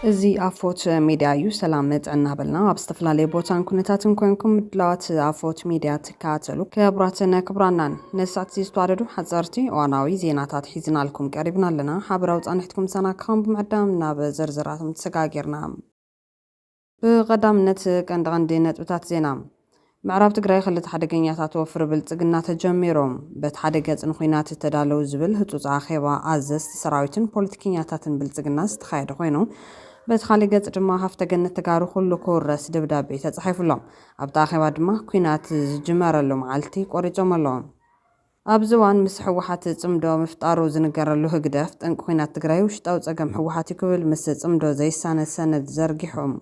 እዚ ኣፎት ሚድያ እዩ ሰላም እናበልና ኣብ ዝተፈላለዩ ቦታን ኩነታትን ኮንኩም ድላዋት ኣፎት ሚድያ ትከታተሉ ክቡራትን ክቡራናን ነሳት ዝተዋደዱ ሓፀርቲ እዋናዊ ዜናታት ሒዝናልኩም ቀሪብና ኣለና ሓበራዊ ጻንሒትኩም ሰናክኹም ብምዕዳም ናብ ዝርዝራቶም ተሰጋጊርና ብቀዳምነት ቀንዲ ነጥብታት ዜና ምዕራብ ትግራይ ክልተ ሓደገኛታት ወፍሪ ብልጽግና ተጀሚሮም በቲ ሓደ ገጽን ኩናት ተዳለው ዝብል ህጹጽ ኣኼባ ኣዘዝቲ ሰራዊትን ፖለቲከኛታትን ብልጽግና ዝተኻየደ ኮይኑ በቲ ካልእ ገጽ ድማ ሃፍተ ገነት ተጋሩ ኩሉ ክውረስ ደብዳቤ ተጻሒፉሎም ኣብቲ ኣኼባ ድማ ኩናት ዝጅመረሉ መዓልቲ ቆሪጾም ኣለዎም ኣብዚ እዋን ምስ ሕወሓት ጽምዶ ምፍጣሩ ዝንገረሉ ህግደፍ ጠንቂ ኩናት ትግራይ ውሽጣዊ ጸገም ሕወሓት ክብል ምስ ጽምዶ ዘይሳነድ ሰነድ ዘርጊሖም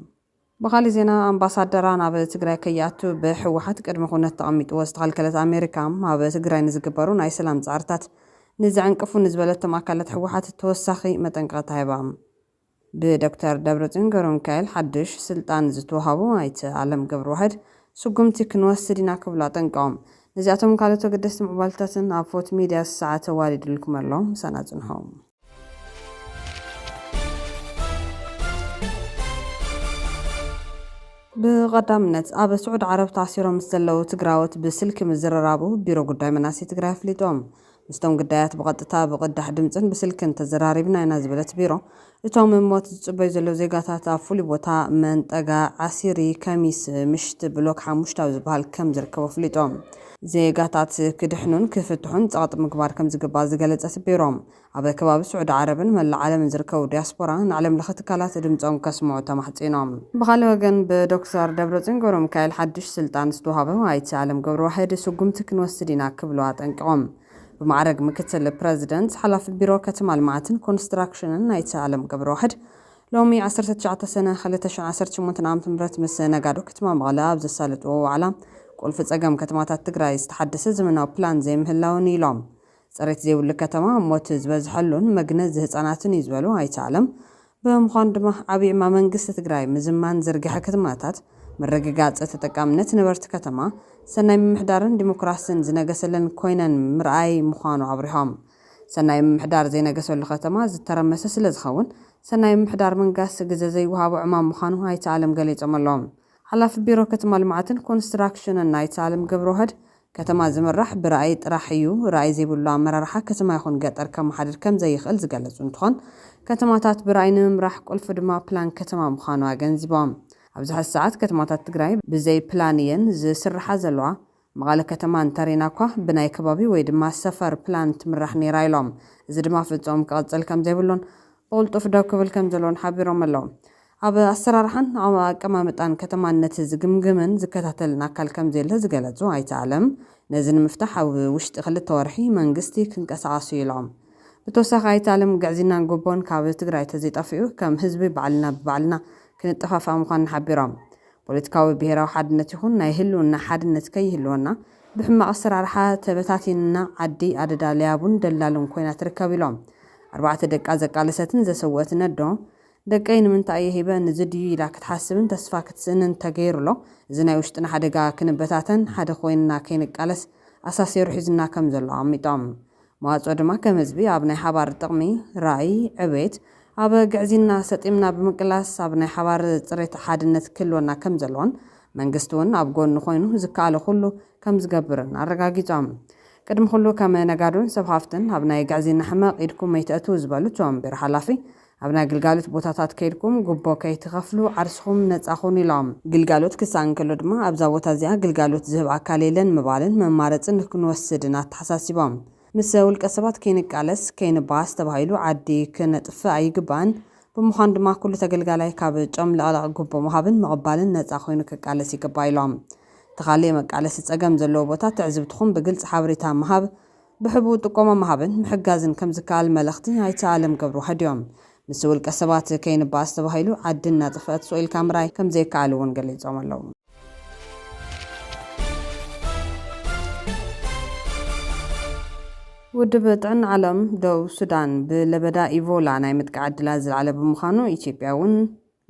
ብኻልእ ዜና ኣምባሳደራ ናብ ትግራይ ከይኣቱ ብሕወሓት ቅድሚ ኩነት ተቐሚጥዎ ዝተኸልከለት ኣሜሪካ ኣብ ትግራይ ንዝግበሩ ናይ ሰላም ጻዕርታት ንዝዕንቅፉ ንዝበለቶም ኣካላት ሕወሓት ተወሳኺ መጠንቀቕታ ሂባ ብዶክተር ደብረጽዮን ገብረሚካኤል ሓድሽ ስልጣን ዝተዋሃቡ ኣይተ ዓለም ገብረዋህድ ስጉምቲ ክንወስድ ኢና ክብሉ ኣጠንቀቖም ነዚኣቶም ካልኦት ኣገደስቲ ምዕባልታትን ኣብ ፎት ሚድያ ሰዓት ተዋዲድልኩም ኣሎም ሰናጽንሖም ብቐዳምነት ኣብ ስዑድ ዓረብ ታሲሮም ምስ ዘለዉ ትግራዎት ብስልኪ ምዝርራቡ ቢሮ ጉዳይ መናእሰይ ትግራይ ኣፍሊጦም ምስቶም ጉዳያት ብቐጥታ ብቕዳሕ ድምፅን ብስልክን ተዘራሪብና ኢና ዝበለት ቢሮ እቶም ሞት ዝጽበዩ ዘለዉ ዜጋታት ኣብ ፍሉይ ቦታ መንጠጋ ዓሲሪ ከሚስ ምሽቲ ብሎክ 5 ኣብ ዝበሃል ከም ዝርከቡ ኣፍሊጦም ዜጋታት ክድሕኑን ክፍትሑን ጸቕጢ ምግባር ከም ዝግባእ ዝገለጸት ቢሮም ኣብ ከባቢ ስዑድ ዓረብን መላእ ዓለምን ዝርከቡ ዲያስፖራ ንዓለም ለኸ ትካላት ድምፆም ከስምዑ ተማሕጺኖም ብኻልእ ወገን ብዶክተር ደብረጽዮን ገብረሚካኤል ሓድሽ ስልጣን ዝተዋሃበ ኣይተ ዓለም ገብረዋህድ ስጉምቲ ክንወስድ ኢና ክብሉ ኣጠንቂቖም بمعرض مكتل البريزيدنت حلف بيرو كتم المعتن كونستراكشن نايت عالم قبروحد لومي 19 سنة خلتش 18 عام تمرت مس نقادو كتم مغلاب زسالت وعلى كل في صقم كتمات تግራይ ዝተحدث زمناو بلان زي مهلاون يلوم صريت زي ول كتما موت ዝበዝحሉን መግነዝ ህፃናትን ይዝበሉ ኣይተዓለም በምዃን ድማ ዓብይ ማ መንግስት ትግራይ ምዝማን ዝርግሐ ከተማታት መረጋጋጽ ተጠቃምነት ነበርት ከተማ ሰናይ ምሕዳርን ዲሞክራሲን ዝነገሰለን ኮይነን ምርኣይ ምዃኑ አብሪሖም ሰናይ ምሕዳር ዘይነገሰሉ ከተማ ዝተረመሰ ስለ ዝኸውን ሰናይ ምሕዳር መንጋስ ግዜ ዘይወሃቡ ዕማም ምዃኑ ኣይተዓለም ገሊጾም ኣለዎም ሓላፊ ቢሮ ከተማ ልምዓትን ኮንስትራክሽንን ኣይተዓለም ገብረዋህድ ከተማ ዝምራሕ ብራእይ ጥራሕ እዩ ራእይ ዘይብሉ ኣመራርሓ ከተማ ይኹን ገጠር ከመሓድር ከም ዘይኽእል ዝገለጹ እንትኾን ከተማታት ብራእይ ንምምራሕ ቁልፊ ድማ ፕላን ከተማ ምዃኑ ኣገንዚቦም ኣብዚ ሰዓት ከተማታት ትግራይ ብዘይ ፕላንየን ዝስርሓ ዘለዋ መቐለ ከተማ እንተሪና እኳ ብናይ ከባቢ ወይ ድማ ሰፈር ፕላን ትምራሕ ነይራ ኢሎም እዚ ድማ ፍጹም ክቕጽል ከም ዘይብሉን ብቕልጡፍ ደው ክብል ከም ዘለዎን ሓቢሮም ኣለዉ ኣብ ኣሰራርሓን ኣቀማምጣን ከተማነት ዝግምግምን ዝከታተልን ኣካል ከም ዘየለ ዝገለጹ ኣይተዓለም ነዚ ንምፍታሕ ኣብ ውሽጢ 2 ወርሒ መንግስቲ ክንቀሳቐሱ ኢሎም ብተወሳኺ ኣይተዓለም ግዕዝናን ጎቦን ካብ ትግራይ ተዘይጠፊኡ ከም ህዝቢ ባዕልና ክንጥፋፋ ምዃን ሓቢሮም ፖለቲካዊ ብሄራዊ ሓድነት ይኹን ናይ ህልውና ሓድነት ከይህልወና ብሕማቕ ኣሰራርሓ ተበታቲንና ዓዲ ኣደዳልያቡን ደላሉን ኮይና ትርከብ ኢሎም 4 ደቃ ዘቃለሰትን ዘሰወትን ኣዶ ደቀይ ንምንታይ የሂበ ንዝድዩ ኢላ ክትሓስብን ተስፋ ክትስእንን ተገይሩሎ እዚ ናይ ውሽጥና ሓደጋ ክንበታተን ሓደ ኮይንና ከይንቃለስ ኣሳሲሩ ሒዝና ከም ዘሎ ኣሚጦም መዋጾ ድማ ከም ህዝቢ ኣብ ናይ ሓባር ጥቕሚ ራእይ ዕቤት ኣብ ግዕዝና ሰጢምና ብምቅላስ ኣብ ናይ ሓባር ጽሬት ሓድነት ክልወና ከም ዘለዎን መንግስቲ እውን ኣብ ጎኑ ኮይኑ ዝከኣለ ኩሉ ከም ዝገብርን ኣረጋጊጾም ቅድሚ ኩሉ ከም ነጋዶን ሰብ ሃፍትን ኣብ ናይ ግዕዝና ሕማቕ ኢድኩም መይተእቱ ዝበሉ ቶም ቢሮ ሓላፊ ኣብ ናይ ግልጋሎት ቦታታት ከይድኩም ጉቦ ከይትኸፍሉ ዓርስኹም ነጻኹኑ ኢሎም ግልጋሎት ክሳን ከሎ ድማ ኣብዛ ቦታ እዚኣ ግልጋሎት ዝህብ ኣካል የለን ምባልን መማረፅን ክንወስድ እናተሓሳሲቦም ምስ ውልቀ ሰባት ከይንቃለስ ከይንባስ ተባሂሉ ዓዲ ክነጥፍእ ኣይግባን ብምዃን ድማ ኩሉ ተገልጋላይ ካብ ጮም ለቕላቕ ጉቦ ምሃብን መቕባልን ነጻ ኮይኑ ክቃለስ ይግባ ኢሎም ተኻልእ መቃለሲ ጸገም ዘለዎ ቦታ ትዕዝብትኹም ብግልጽ ሓበሬታ ምሃብ ብሕቡእ ጥቆማ ምሃብን ምሕጋዝን ከም ዝከኣል መልእኽቲ ኣይተዓለም ገብረዋህድ እዮም ምስ ውልቀ ሰባት ከይንባስ ተባሂሉ ዓዲ እናጥፍአት ስኢልካ ምርኣይ ከም ዘይከኣል እውን ገሊጾም ኣለዉ ውድብ ጥዕና ዓለም ደቡብ ሱዳን ብለበዳ ኢቮላ ናይ ምጥቃዕ ዕድላት ዝለዓለ ብምዃኑ ኢትዮጵያ እውን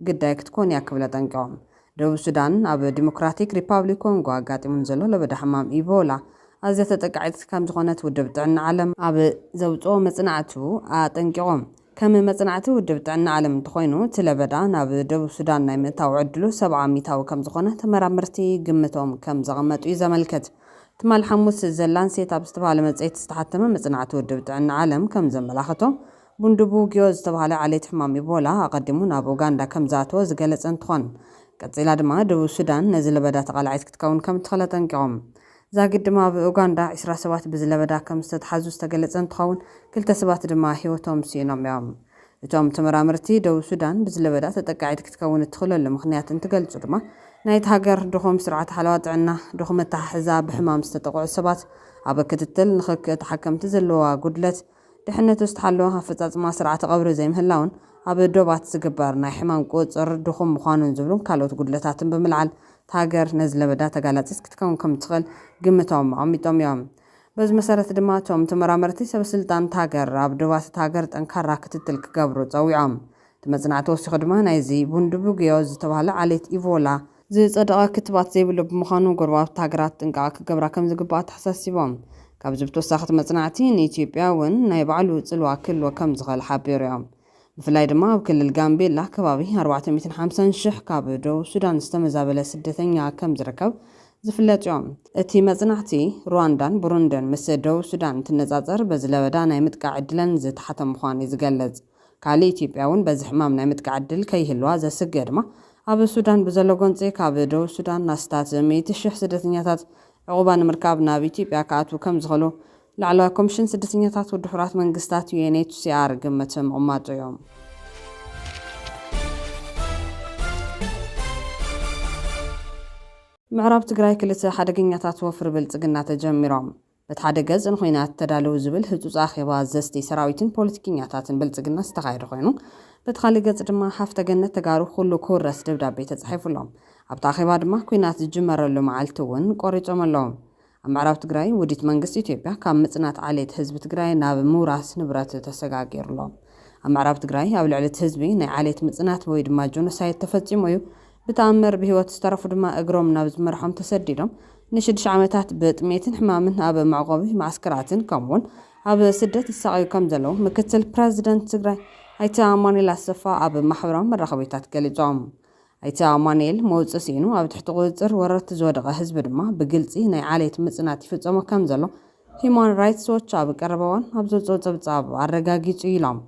ግዳይ ክትኮን እያ ክብላ ጠንቂቖም ደቡብ ሱዳን ኣብ ዲሞክራቲክ ሪፓብሊክ ኮንጎ ኣጋጢሙን ዘሎ ለበዳ ሕማም ኢቮላ ኣዝያ ተጠቃዒት ከም ዝኾነት ውድብ ጥዕና ዓለም ኣብ ዘውፅኦ መጽናዕቱ ኣጠንቂቖም ከም መጽናዕቲ ውድብ ጥዕና ዓለም እንትኾይኑ ትለበዳ ናብ ደቡብ ሱዳን ናይ ምእታው ዕድሉ 70 ሚታዊ ከም ዝኾነ ተመራመርቲ ግምቶም ከም ዘቐመጡ እዩ ዘመልከት። ትማል ሐሙስ ዘላንሴት ኣብ ዝተባሃለ መጽሔት ዝተሓተመ መጽናዕቲ ውድብ ጥዕና ዓለም ከም ዘመላኽቶ ቡንዱቡግዮ ዝተባሃለ ዓሌት ሕማም ኢቦላ ኣቐዲሙ ናብ ኡጋንዳ ከም ዝኣተወ ዝገለጸ እንትኾን ቀፂላ ድማ ደቡብ ሱዳን ነዚ ለበዳ ተቓላዒት ክትከውን ከም እትኽእለ ጠንቂቖም። ዛጊድ ድማ ኣብ ኡጋንዳ 20 ሰባት ብዝለበዳ ከም ዝተተሓዙ ዝተገለጸ እንትኸውን 2 ሰባት ድማ ሂወቶም ሲኢኖም እዮም። እቶም ተመራመርቲ ደቡብ ሱዳን ብዝለበዳ ተጠቃዒት ክትከውን እትኽእለሉ ምኽንያት እንትገልጹ ድማ ናይቲ ሃገር ድኹም ስርዓት ሓለዋ ጥዕና ድኹም ኣተሓሕዛ ብሕማም ዝተጠቕዑ ሰባት ኣብ ክትትል ንኽክእ ተሓከምቲ ዘለዋ ጉድለት ድሕነቱ ዝተሓለወ ኣፈጻጽማ ስርዓተ ቀብሪ ዘይምህላውን ኣብ ዶባት ዝግበር ናይ ሕማም ቁፅር ድኹም ምዃኑን ዝብሉን ካልኦት ጉድለታትን ብምልዓል ሃገር ነዚ ለበዳ ተጋላፂት ክትከውን ከም ትኽእል ግምቶም ኣቐሚጦም እዮም። በዚ መሰረት ድማ እቶም ተመራመርቲ ሰበስልጣን ሃገር ኣብ ዶባት ሃገር ጠንካራ ክትትል ክገብሩ ፀዊዖም። እቲ መጽናዕቲ ወሲኹ ድማ ናይዚ ቡንዱቡግዮ ዝተባሃለ ዓሌት ኢቦላ ዝጸደቐ ክትባት ዘይብሉ ብምዃኑ ጎረባብቲ ሃገራት ጥንቃቐ ክገብራ ከም ዝግባእ ተሓሳሲቦም። ካብዚ ብተወሳኺ መጽናዕቲ ንኢትዮጵያ እውን ናይ ባዕሉ ጽልዋ ክህልዎ ከም ዝኽእል ሓቢሩ እዮም። ብፍላይ ድማ ኣብ ክልል ጋምቤላ ከባቢ 450,000 ካብ ደቡብ ሱዳን ዝተመዛበለ ስደተኛ ከም ዝርከብ ዝፍለጥ እዮም። እቲ መጽናዕቲ ሩዋንዳን ቡሩንድን ምስ ደቡብ ሱዳን እንትነጻጸር በዚ ለበዳ ናይ ምጥቃዕ ዕድለን ዝተሓተ ምዃኑ እዩ ዝገልጽ። ካልእ ኢትዮጵያ እውን በዚ ሕማም ናይ ምጥቃዕ ዕድል ከይህልዋ ዘስግእ ድማ ኣብ ሱዳን ብዘሎ ጎንፂ ካብ ደቡብ ሱዳን ናስታት 100,000 ስደተኛታት ዕቑባ ንምርካብ ናብ ኢትዮጵያ ክኣትዉ ከም ዝኽእሉ ላዕለዋይ ኮሚሽን ስደተኛታት ውድብ ሕቡራት መንግስታት UNHCR ግምት ምቕማጡ እዮም። ምዕራብ ትግራይ ክልተ ሓደገኛታት ወፍሪ ብልጽግና ተጀሚሮም። በቲ ሓደ ገጽ ንኹናት ተዳለዉ ዝብል ህጹጽ ኣኼባ ዘስቲ ሰራዊትን ፖለቲከኛታትን ብልጽግና ዝተኻየደ ኮይኑ በቲ ካልእ ገጽ ድማ ሃፍተገነት ተጋሩ ኩሉ ክውረስ ደብዳቤ ተጻሒፉሎም። ኣብቲ ኣኼባ ድማ ኩናት ዝጅመረሉ መዓልቲ እውን ቆሪጾም ኣለዎም። ኣብ ምዕራብ ትግራይ ውዲት መንግስቲ ኢትዮጵያ ካብ ምጽናት ዓሌት ህዝቢ ትግራይ ናብ ምውራስ ንብረት ተሰጋጊሩሎም። ኣብ ምዕራብ ትግራይ ኣብ ልዕሊ እቲ ህዝቢ ናይ ዓሌት ምጽናት ወይ ድማ ጆኖሳይድ ተፈጺሙ እዩ። ብተኣምር ብሂወት ዝተረፉ ድማ እግሮም ናብ ዝመርሖም ተሰዲዶም ን6 ዓመታት ብጥሜትን ሕማምን ኣብ መዕቆቢ ማዕስከራትን ከምኡውን ኣብ ስደት ይሰቃዩ ከም ዘለዉ ምክትል ፕረዚደንት ትግራይ ኣይተ ኣማኑኤል ኣሰፋ ኣብ ማሕበራዊ መራኸቢታት ገሊፆም። ኣይተ ኣማኑኤል መውፅእ ሲኑ ኣብ ትሕቲ ቁፅጥር ወረርቲ ዝወደቐ ህዝቢ ድማ ብግልፂ ናይ ዓሌት ምጽናት ይፍጸሞ ከም ዘሎ ሂውማን ራይትስ ዎች ኣብ ቀረበ እዋን ኣብ ዘውፅኦ ፀብፃብ ኣረጋጊጹ ኢሎም።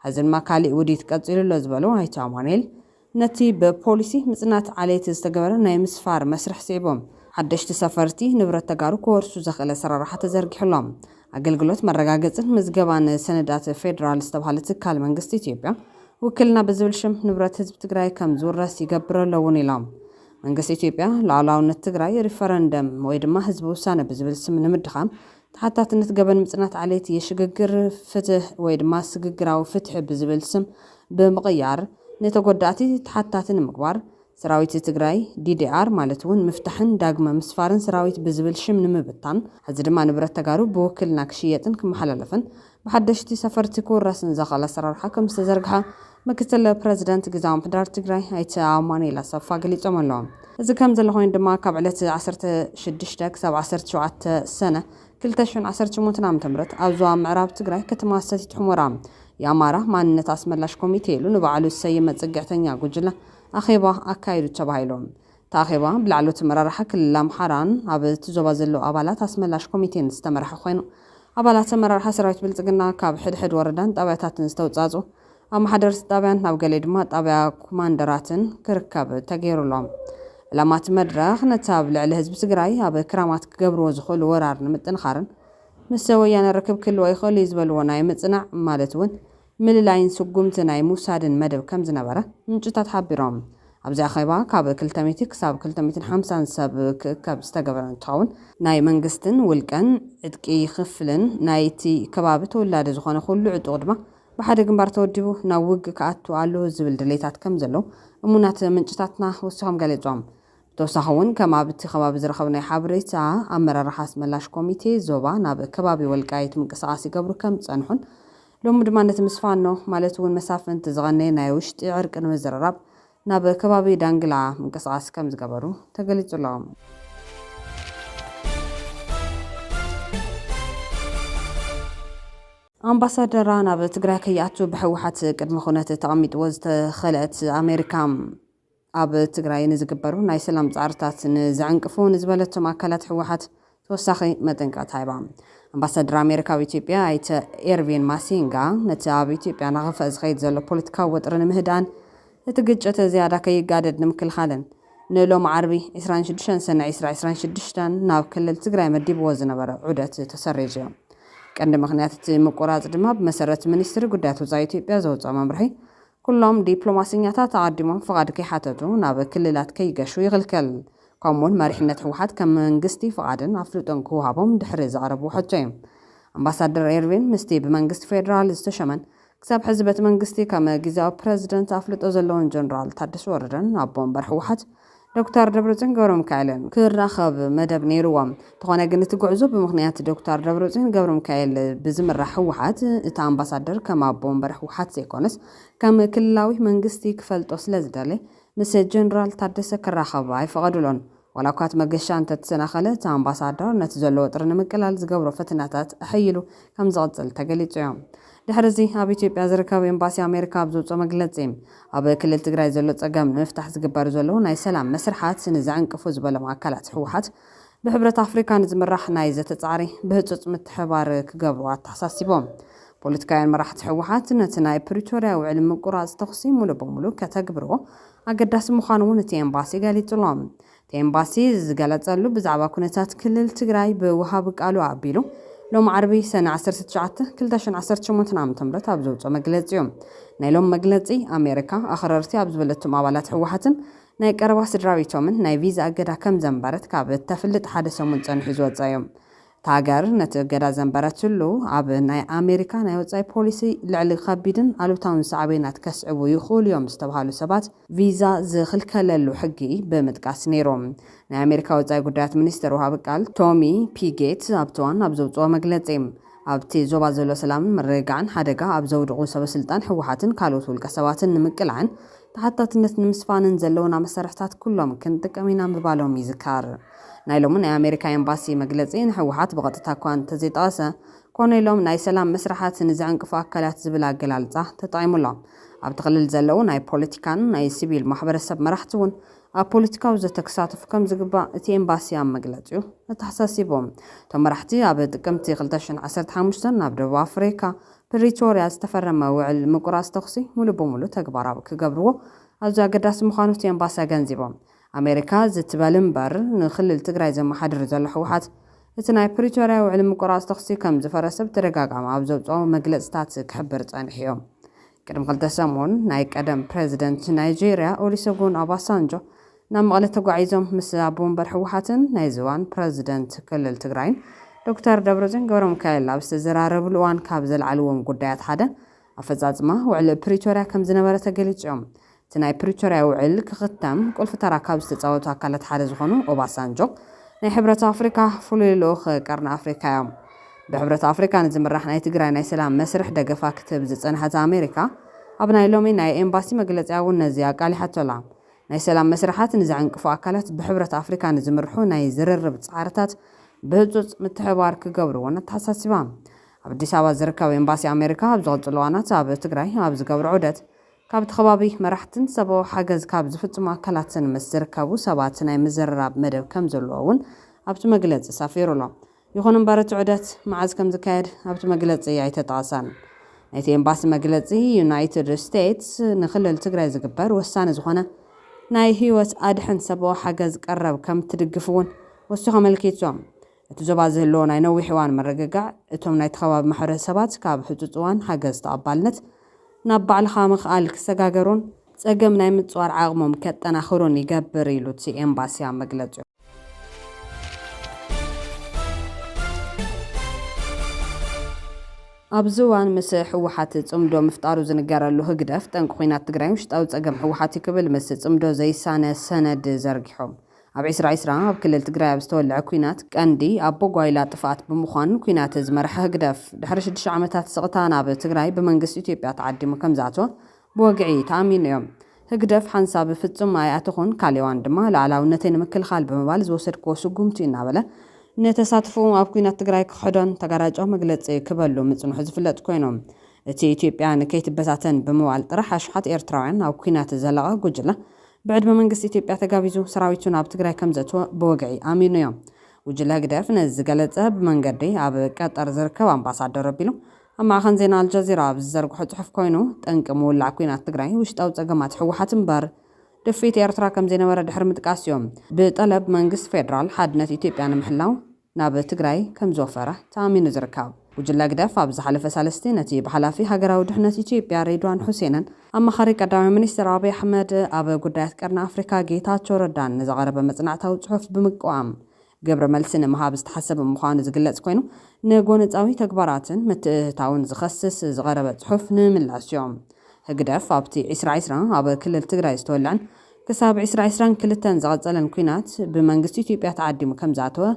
ሕዚ ድማ ካሊእ ውዲት ቀፂሉሎ ዝበሉ ኣይተ ኣማኑኤል ነቲ ብፖሊሲ ምጽናት ዓሌት ዝተገበረ ናይ ምስፋር መስርሕ ስዒቦም ሓደሽቲ ሰፈርቲ ንብረት ተጋሩ ክወርሱ ዘኽእለ ኣሰራርሓ ተዘርጊሑሎም። ኣገልግሎት መረጋገፅን ምዝገባን ሰነዳት ፌደራል ዝተባሃለ ትካል መንግስቲ ኢትዮጵያ ውክልና ብዝብል ሽም ንብረት ህዝቢ ትግራይ ከም ዝውረስ ይገብር ኣለውን ኢሎም። መንግስቲ ኢትዮጵያ ሉዓላውነት ትግራይ ሪፈረንደም ወይ ድማ ህዝቢ ውሳነ ብዝብል ስም ንምድኻም ተሓታትነት ገበን ምጽናት ዓሌት የሽግግር ፍትህ ወይ ድማ ስግግራዊ ፍትሒ ብዝብል ስም ብምቕያር ነተጎዳእቲ ተሓታትን ምግባር ሰራዊት ትግራይ DDR ማለት እውን ምፍታሕን ዳግመ ምስፋርን ሰራዊት ብዝብል ሽም ንምብታን ሕዚ ድማ ንብረት ተጋሩ ብውክልና ክሽየጥን ክመሓላለፍን ብሓደሽቲ ሰፈርቲ ክውረስን ዘኽእለ ኣሰራርሓ ከም ዝተዘርግሐ ምክትል ፕረዚደንት ግዝያዊ ምምሕዳር ትግራይ ኣይተ ኣማኑኤል ኣሰፋ ገሊፆም ኣለዎም። እዚ ከም ዘሎ ኮይኑ ድማ ካብ ዕለት 16 ክሳብ 17 ሰነ 2018 ዓ.ም ኣብ ዞባ ምዕራብ ትግራይ ከተማ ሰቲት ሑመራ የአማራ ማንነት አስመላሽ ኮሚቴ ኢሉ ንባዕሉ ዝሰየመ ጽግዕተኛ ጉጅለ ኣኼባ ኣካይዱ ተባሂሎም። ታኼባ ብላዕሎት መራርሓ ክልል ኣምሓራን ኣብ ትዞባ ዘለዉ ኣባላት ኣስመላሽ ኮሚቴን ዝተመርሐ ኮይኑ ኣባላት መራርሓ ሰራዊት ብልጽግና ካብ ሕድሕድ ወረዳን ጣብያታትን ዝተውጻጹ ኣብ ማሕደርቲ ጣብያን ናብ ገለ ድማ ጣብያ ኮማንደራትን ክርከብ ተገይሩሎም። ዕላማት መድረኽ ነቲ ኣብ ልዕሊ ህዝቢ ትግራይ ኣብ ክራማት ክገብርዎ ዝኽእሉ ወራር ንምጥንኻርን ምስ ወያነ ርክብ ክህልዎ ይኽእል እዩ ዝበልዎ ናይ ምጽናዕ ማለት እውን ምልላይን ስጉምቲ ናይ ሙሳድን መደብ ከም ዝነበረ ምንጭታት ሓቢሮም። ኣብዚ ኣኼባ ካብ 200 ክሳብ 250 ሰብ ክእከብ ዝተገበረ እንትኸውን ናይ መንግስትን ውልቀን ዕጥቂ ክፍልን ናይቲ ከባቢ ተወላዲ ዝኾነ ኩሉ ዕጡቕ ድማ ብሓደ ግንባር ተወዲቡ ናብ ውግ ክኣቱ ኣሎ ዝብል ድሌታት ከም ዘለዎ እሙናት ምንጭታትና ወሲኾም ገሊፆም። ብተወሳኺ እውን ከም ኣብ እቲ ከባቢ ዝረኸቡ ናይ ሓበሬታ ኣመራርሓ ኣስመላሽ ኮሚቴ ዞባ ናብ ከባቢ ወልቃይት ምንቅስቓስ ይገብሩ ከም ዝጸንሑን ሎሚ ድማ ነቲ ምስፋኖ ማለት እውን መሳፍንቲ ዝቐነየ ናይ ውሽጢ ዕርቂ ንምዝርራብ ናብ ከባቢ ዳንግላ ምንቅስቓስ ከም ዝገበሩ ተገሊጹ ኣለዎም። ኣምባሳደራን ኣብ ትግራይ ከይኣቱ ብሕወሓት ቅድሚ ኩነት ተቐሚጥዎ ዝተኸልአት ኣሜሪካ ኣብ ትግራይ ንዝግበሩ ናይ ሰላም ፃዕርታት ንዝዕንቅፉ ንዝበለቶም ኣካላት ሕወሓት ተወሳኺ መጠንቀቕታ ሂባ። ኣምባሳደር ኣሜሪካ ኣብ ኢትዮጵያ ኣይተ ኤርቪን ማሲንጋ ነቲ ኣብ ኢትዮጵያ ናኸፍአ ዝኸይድ ዘሎ ፖለቲካዊ ወጥሪ ንምህዳን እቲ ግጭት ዝያዳ ከይጋደድ ንምክልኻልን ንሎም ዓርቢ 26 ሰነ 2026 ናብ ክልል ትግራይ መዲብዎ ዝነበረ ዑደት ተሰሪዙ እዩ። ቀንዲ ምክንያት እቲ ምቁራፅ ድማ ብመሰረት ሚኒስትሪ ጉዳያት ወፃኢ ኢትዮጵያ ዘውፅኦ መምርሒ ኩሎም ዲፕሎማስኛታት ተቐዲሞም ፍቓድ ከይሓተቱ ናብ ክልላት ከይገሹ ይኽልከል። ከምኡውን መሪሕነት ሕወሓት ከም መንግስቲ ፍቓድን ኣፍልጦን ክውሃቦም ድሕሪ ዘቕረቡ ሕቶ እዩ። ኣምባሳደር ኤርቪን ምስቲ ብመንግስቲ ፌደራል ዝተሸመን ክሳብ ሕዚ በቲ መንግስቲ ከም ጊዜያዊ ፕረዚደንት ኣፍልጦ ዘለዎን ጀነራል ታደሰ ወረደን ኣብ ቦምበር ሕወሓት ዶክተር ደብረጽዮን ገብረሚካኤልን ክራኸብ መደብ ነይሩዎም። ተኾነ ግን እቲ ጉዕዞ ብምኽንያት ዶክተር ደብረጽዮን ገብረሚካኤል ብዝምራሕ ሕወሓት እቲ ኣምባሳደር ከም ኣብ ቦምበር ሕወሓት ዘይኮነስ ከም ክልላዊ መንግስቲ ክፈልጦ ስለ ዝደለ ምስ ጀነራል ታደሰ ክራኸብ ኣይፈቐዱሎን። ዋላ እኳ እቲ መገሻ እንተተሰናኸለ እቲ ኣምባሳደር ነቲ ዘለዎ ወጥሪ ንምቅላል ዝገብሮ ፈተናታት ኣሕይሉ ከም ዝቕፅል ተገሊጹ እዮም። ድሕሪ እዚ ኣብ ኢትዮጵያ ዝርከብ ኤምባሲ ኣሜሪካ ኣብ ዘውፅኦ መግለፂ ኣብ ክልል ትግራይ ዘሎ ፀገም ንምፍታሕ ዝግበሩ ዘለዉ ናይ ሰላም መስርሓት ንዝዕንቅፉ ዝበሎም ኣካላት ሕወሓት ብሕብረት ኣፍሪካ ንዝምራሕ ናይ ዘተፃዕሪ ብህፁፅ ምትሕባር ክገብሩ ተሓሳሲቦም። ፖለቲካውያን መራሕቲ ሕወሓት ነቲ ናይ ፕሪቶርያ ውዕል ምቁራፅ ተኽሲ ሙሉእ ብሙሉእ ከተግብርዎ ኣገዳሲ ምዃኑ እውን እቲ ኤምባሲ ገሊጹሎም። እቲ ኤምባሲ ዝገለጸሉ ብዛዕባ ኩነታት ክልል ትግራይ ብውሃቢ ቃሉ ኣቢሉ ሎም ዓርቢ ሰነ 19 2018 ዓ.ም ኣብ ዘውፅኦ መግለፂ እዩ። ናይ ሎም መግለፂ ኣሜሪካ ኣኽረርቲ ኣብ ዝበለቶም ኣባላት ሕወሓትን ናይ ቀረባ ስድራቤቶምን ናይ ቪዛ እገዳ ከም ዘንበረት ካብ እተፍልጥ ሓደ ሰሙን ፀኒሑ ዝወፀ እዩ። ታገር ነቲ እገዳ ዘንበረትሉ ኣብ ናይ ኣሜሪካ ናይ ወፃኢ ፖሊሲ ልዕሊ ከቢድን ኣሉታውን ሳዕቤናት ከስዕቡ ይኽእሉ እዮም ዝተባሃሉ ሰባት ቪዛ ዝኽልከለሉ ሕጊ ብምጥቃስ ነይሮም። ናይ ኣሜሪካ ወፃኢ ጉዳያት ሚኒስትር ወሃቢ ቃል ቶሚ ፒጌት ኣብቲ እዋን ኣብ ዘውፅኦ መግለፂ ኣብቲ ዞባ ዘሎ ሰላምን ምርግጋዕን ሓደጋ ኣብ ዘውድቑ ሰበስልጣን ሕወሓትን ካልኦት ውልቀ ሰባትን ንምቅላዕን ተሓታትነት ንምስፋንን ዘለውና መሳርሕታት ኩሎም ክንጥቀም ኢና ምባሎም ይዝካር። ናይ ሎሚ ናይ ኣሜሪካ ኤምባሲ መግለፂ ንሕወሓት ብቐጥታ እኳ እንተዘይጠቐሰ ኮነ ኢሎም ናይ ሰላም መስራሓት ንዝዕንቅፉ ኣካላት ዝብል ኣገላልፃ ተጠቒሙሎም። ኣብቲ ክልል ዘለዉ ናይ ፖለቲካን ናይ ሲቪል ማሕበረሰብ መራሕቲ እውን ኣብ ፖለቲካዊ ዘተክሳተፉ ከም ዝግባእ እቲ ኤምባሲ ኣብ መግለፂኡ ተሓሳሲቦም። እቶም መራሕቲ ኣብ ጥቅምቲ 2015 ናብ ደቡብ ኣፍሪካ ፕሪቶርያ ዝተፈረመ ውዕል ምቁራፅ ተኽሲ ሙሉእ ብሙሉእ ተግባራዊ ክገብርዎ ኣዝዩ ኣገዳሲ ምዃኑ እቲ ኤምባሲ ገንዚቦም። ኣሜሪካ ዝትበል እምበር ንክልል ትግራይ ዘመሓድር ዘሎ ሕወሓት እቲ ናይ ፕሪቶርያ ውዕል ምቁራፅ ተኽሲ ከም ዝፈረሰ ብተደጋጋሚ ኣብ ዘውፅኦ መግለፅታት ክሕብር ፀኒሑ እዮም። ቅድሚ 2 ሰሙን ናይ ቀደም ፕሬዚደንት ናይጄርያ ኦሉሴጉን ኦባሳንጆ ናብ መቐለ ተጓዒዞም ምስ ኣብ ቦምበር ሕወሓትን ናይ ዝዋን ፕሬዚደንት ክልል ትግራይን ዶክተር ደብረጽዮን ገብረሚካኤል ኣብ ዝተዘራረብሉ እዋን ካብ ዘለዓልዎም ጉዳያት ሓደ ኣፈፃፅማ ውዕል ፕሪቶርያ ከም ዝነበረ ተገሊፆም። እቲ ናይ ፕሪቶርያ ውዕል ክኽተም ቁልፊ ተራ ካብ ዝተፃወቱ ኣካላት ሓደ ዝኾኑ ኦባሳንጆ ናይ ሕብረት ኣፍሪካ ፍሉይ ልኡኽ ቀርኒ ኣፍሪካ እዮም። ብሕብረት ኣፍሪካ ንዝምራሕ ናይ ትግራይ ናይ ሰላም መስርሕ ደገፋ ክትብ ዝፀንሐት ኣሜሪካ ኣብ ናይ ሎሚ ናይ ኤምባሲ መግለፂ እውን ነዚ ኣቃሊሓቶላ። ናይ ሰላም መስርሓት ንዝዕንቅፉ ኣካላት ብሕብረት ኣፍሪካ ንዝምርሑ ናይ ዝርርብ ፃዕርታት ብህፁፅ ምትሕባር ክገብርዎን ተሓሳሲባ። ኣብ ኣዲስ ኣበባ ዝርከብ ኤምባሲ ኣሜሪካ ኣብ ዝቐፅሉ እዋናት ኣብ ትግራይ ኣብ ዝገብሩ ዑደት ካብቲ ከባቢ መራሕትን ሰብኣዊ ሓገዝ ካብ ዝፍፅሙ ኣካላትን ምስ ዝርከቡ ሰባት ናይ ምዝርራብ መደብ ከም ዘለዎ እውን ኣብቲ መግለፂ ሰፊሩሎ። ይኹን እምበር እቲ ዑደት መዓዝ ከም ዝካየድ ኣብቲ መግለፂ ኣይተጠቐሰን። ናይቲ ኤምባሲ መግለፂ ዩናይትድ ስቴትስ ንክልል ትግራይ ዝግበር ወሳኒ ዝኾነ ናይ ህይወት ኣድሕን ሰብኣዊ ሓገዝ ቀረብ ከም ትድግፍ እውን ወሲኹ ኣመልኪቶም። እቲ ዞባ ዝህልዎ ናይ ነዊሕ እዋን መረግጋዕ እቶም ናይቲ ከባቢ ማሕበረሰባት ካብ ሕፁፅ እዋን ሓገዝ ተቐባልነት ናብ ባዕልኻ ምኽኣል ክሰጋገሩን ፀገም ናይ ምፅዋር ዓቕሞም ከጠናኽሩን ይገብር ኢሉ እቲ ኤምባሲ ኣብ መግለፂኡ። ኣብዚ እዋን ምስ ሕወሓት ፅምዶ ምፍጣሩ ዝንገረሉ ህግደፍ ጠንቂ ኩናት ትግራይ ውሽጣዊ ፀገም ሕወሓት ክብል ምስ ፅምዶ ዘይሳነ ሰነድ ዘርጊሖም። ኣብ 2020 ኣብ ክልል ትግራይ ኣብ ዝተወልዐ ኩናት ቀንዲ ኣቦ ጓይላ ጥፋኣት ብምዃን ኩናት ዝመርሐ ህግደፍ ድሕሪ 6 ዓመታት ስቕታ ናብ ትግራይ ብመንግስቲ ኢትዮጵያ ተዓዲሙ ከም ዝኣተወ ብወግዒ ተኣሚኑ እዮም። ህግደፍ ሓንሳብ ፍጹም ኣይኣተኹን ካሊእ እዋን ድማ ላዕላውነተይ ንምክልኻል ብምባል ዝወሰድክዎ ስጉምቲ እናበለ ነተሳትፉ ኣብ ኩናት ትግራይ ክሕዶን ተጋራጮ መግለጺ ክበሉ ምጽንሑ ዝፍለጥ ኮይኖም እቲ ኢትዮጵያ ንከይትበታተን ብምባል ጥራሕ ኣሽሓት ኤርትራውያን ኣብ ኩናት ዘለቐ ጉጅለ ብዕድመ መንግስቲ ኢትዮጵያ ተጋቢዙ ሰራዊቱን ኣብ ትግራይ ከም ዘእትወ ብወግዒ ኣሚኑ እዮም። ጉጅለ ግደፍ ነዚ ዝገለጸ ብመንገዲ ኣብ ቀጠር ዝርከብ ኣምባሳደር ኣቢሉ ኣብ ማዕኸን ዜና ኣልጀዚራ ብዝዘርግሖ ጽሑፍ ኮይኑ ጠንቂ ምውላዕ ኩናት ትግራይ ውሽጣዊ ጸገማት ሕወሓት እምበር ድፊት ኤርትራ ከም ዘይነበረ ድሕሪ ምጥቃስ እዮም ብጠለብ መንግስቲ ፌደራል ሓድነት ኢትዮጵያ ንምሕላው ናብ ትግራይ ከም ዝወፈረ ተኣሚኑ ዝርከብ። ጉጅለ ግደፍ ኣብ ዝሓለፈ ሰለስተ ነቲ ብሓላፊ ሃገራዊ ድሕነት ኢትዮጵያ ሬድዋን ሁሴንን ኣማኻሪ ቀዳማይ ሚኒስትር አብይ ኣሕመድ ኣብ ጉዳያት ቀርኒ ኣፍሪካ ጌታቸው ረዳን ንዘቐረበ መጽናዕታዊ ጽሑፍ ብምቅዋም ግብረ መልሲ ንምሃብ ዝተሓሰበ ምዃኑ ዝግለጽ ኮይኑ ንጎነፃዊ ተግባራትን ምትእትታውን ዝኸስስ ዝቐረበ ጽሑፍ ንምምላስ እዮም። ህግደፍ ኣብቲ 2020 ኣብ ክልል ትግራይ ዝተወልዐን ክሳብ 2022 ዝቐጸለን ኩናት ብመንግስቲ ኢትዮጵያ ተዓዲሙ ከም ዝኣተወ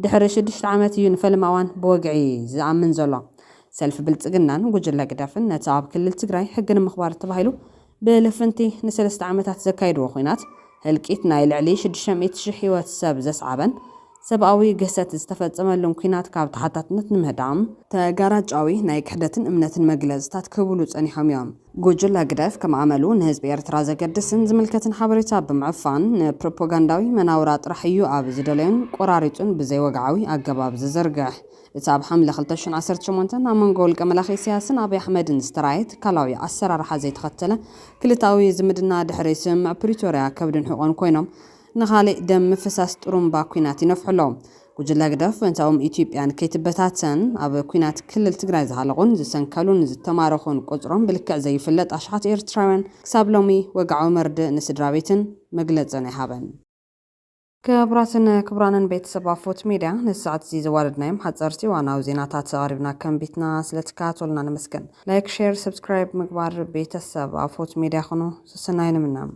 ድሕሪ 6 ዓመት እዩ ንፈልማዋን ብወግዒ ዝኣምን ዘሎ። ሰልፊ ብልጽግናን ጉጅለ ግደፍን ነቲ ኣብ ክልል ትግራይ ሕጊ ንምኽባር ተባሂሉ ብልፍንቲ ን3 ዓመታት ዘካይድዎ ኩናት ህልቂት ናይ ልዕሊ 600,000 ህይወት ሰብ ዘስዓበን ሰብኣዊ ገሰት ዝተፈጸመሉን ኩናት ካብ ተሓታትነት ንምህዳም ተጋራጫዊ ናይ ክሕደትን እምነትን መግለጽታት ክብሉ ጸኒሖም እዮም። ጉጅለ ግደፍ ከም ኣመሉ ንህዝቢ ኤርትራ ዘገድስን ዝምልከትን ሓበሬታ ብምዕፋን ንፕሮፓጋንዳዊ መናውራ ጥራሕ እዩ ኣብ ዝደለዩን ቆራሪጹን ብዘይወግዓዊ ኣገባብ ዝዘርግሕ። እቲ ኣብ ሓምለ 2018 ኣብ መንጎ ውልቀ መላኺ ኢሳያስን አብይ ኣሕመድን ዝተራእየ ትካላዊ ኣሰራርሓ ዘይተኸተለ ክልታዊ ዝምድና ድሕሪ ስምምዕ ፕሪቶርያ ከብድን ሕቖን ኮይኖም ንኻሊእ ደም ምፍሳስ ጥሩምባ ኩናት ይነፍሕሎም። ጉጅለ ግደፍ እንታኦም ኢትዮጵያን ከይትበታተን ኣብ ኩናት ክልል ትግራይ ዝሃለቑን ዝሰንከሉን ዝተማረኹን ቁጽሮም ብልክዕ ዘይፍለጥ ኣሽሓት ኤርትራውያን ክሳብ ሎሚ ወግዓዊ መርድእ ንስድራ ቤትን መግለጽን ይሃበን። ክቡራትን ክቡራንን ቤተሰብ ኣፎት ሚድያ ንሰዓት እዚ ዘዋለድናዮም ሓፀርቲ ዋናዊ ዜናታት ቀሪብና ከም ቤትና ስለተከታተሉና ነመስገን። ላይክ፣ ሼር፣ ሰብስክራይብ ምግባር ቤተሰብ ኣፎት ሚድያ ኹኑ። ስሰናይ ንምናም